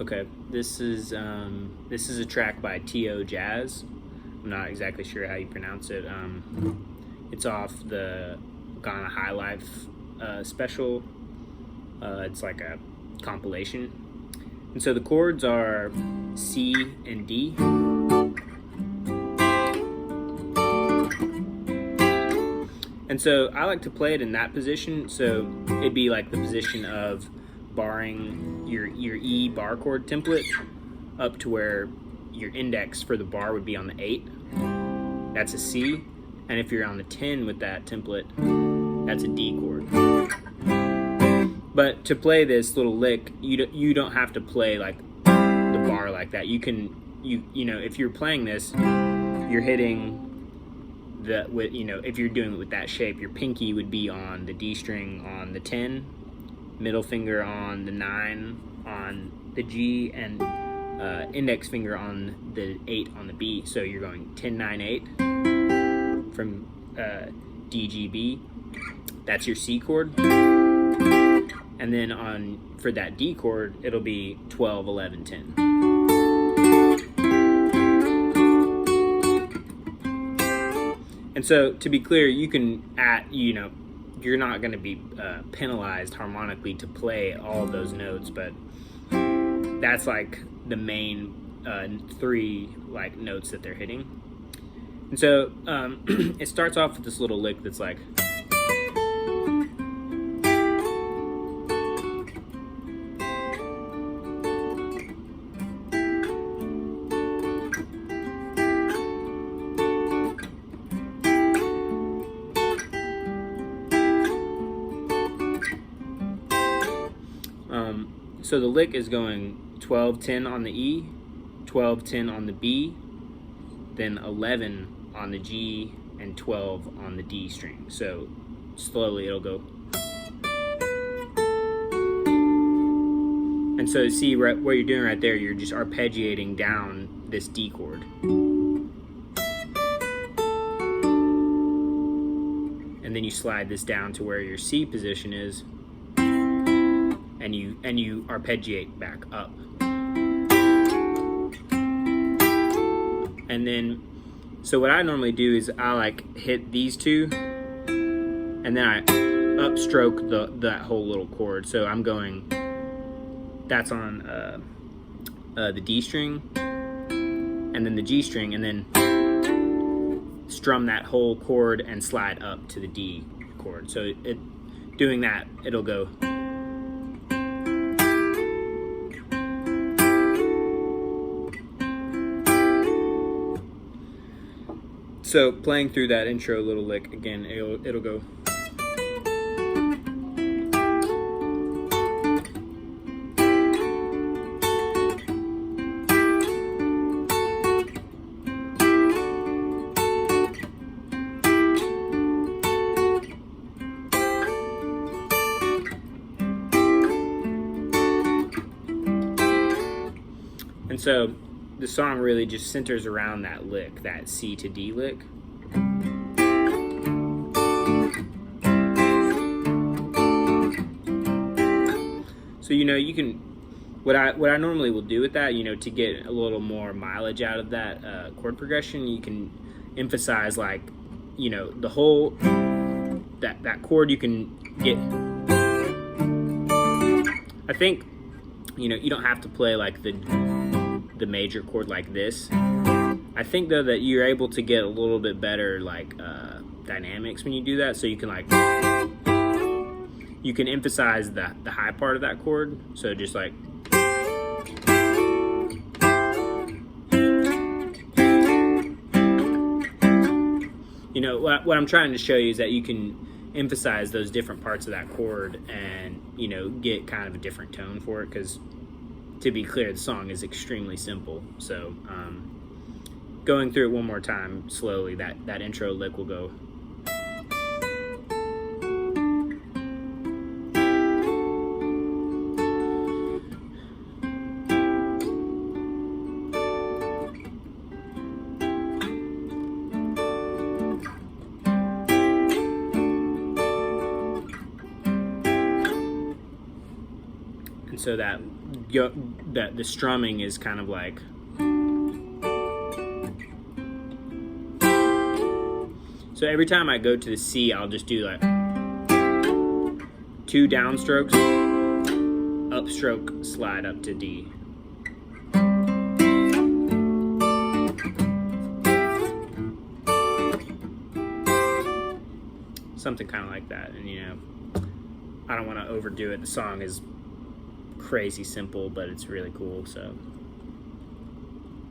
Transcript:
Okay, this is a track by T.O. Jazz. I'm not exactly sure how you pronounce it. It's off the Ghana High Life special. It's like a compilation. And so the chords are C and D. And so I like to play it in that position. So it'd be like the position of barring your E bar chord template up to where your index for the bar would be on the 8. That's a C. And if you're on the 10 with that template, that's a D chord. But to play this little lick, you don't have to play like the bar like that. You know, if you're playing this, you're hitting if you're doing it with that shape, your pinky would be on the D string on the 10, middle finger on the 9 on the G, and index finger on the 8 on the B. So you're going 10, 9, 8 from D, G, B. That's your C chord. And then for that D chord, it'll be 12, 11, 10. And so, to be clear, you can you're not going to be penalized harmonically to play all of those notes, but that's like the main 3 like notes that they're hitting. And so it starts off with this little lick that's like. So the lick is going 12, 10 on the E, 12, 10 on the B, then 11 on the G, and 12 on the D string. So slowly it'll go. And so see what you're doing right there, you're just arpeggiating down this D chord. And then you slide this down to where your C position is. And you arpeggiate back up. And then, so what I normally do is I like hit these two, and then I upstroke that whole little chord. So I'm going, that's on the D string, and then the G string, and then strum that whole chord and slide up to the D chord. So doing that, it'll go. So playing through that intro little lick again, it'll go. And so the song really just centers around that lick, that C to D lick. So you can, what I normally will do with that, to get a little more mileage out of that chord progression, you can emphasize like, the whole that chord you can get. I think you don't have to play like the major chord like this. I think though that you're able to get a little bit better like dynamics when you do that, so you can emphasize the high part of that chord. So just like what I'm trying to show you is that you can emphasize those different parts of that chord and get kind of a different tone for it, because to be clear, the song is extremely simple. So going through it one more time slowly, that intro lick will go. And so that the strumming is kind of like. So every time I go to the C, I'll just do like 2 downstrokes, upstroke, slide up to D. Something kind of like that. And you know, I don't want to overdo it. The song is crazy simple, but it's really cool, so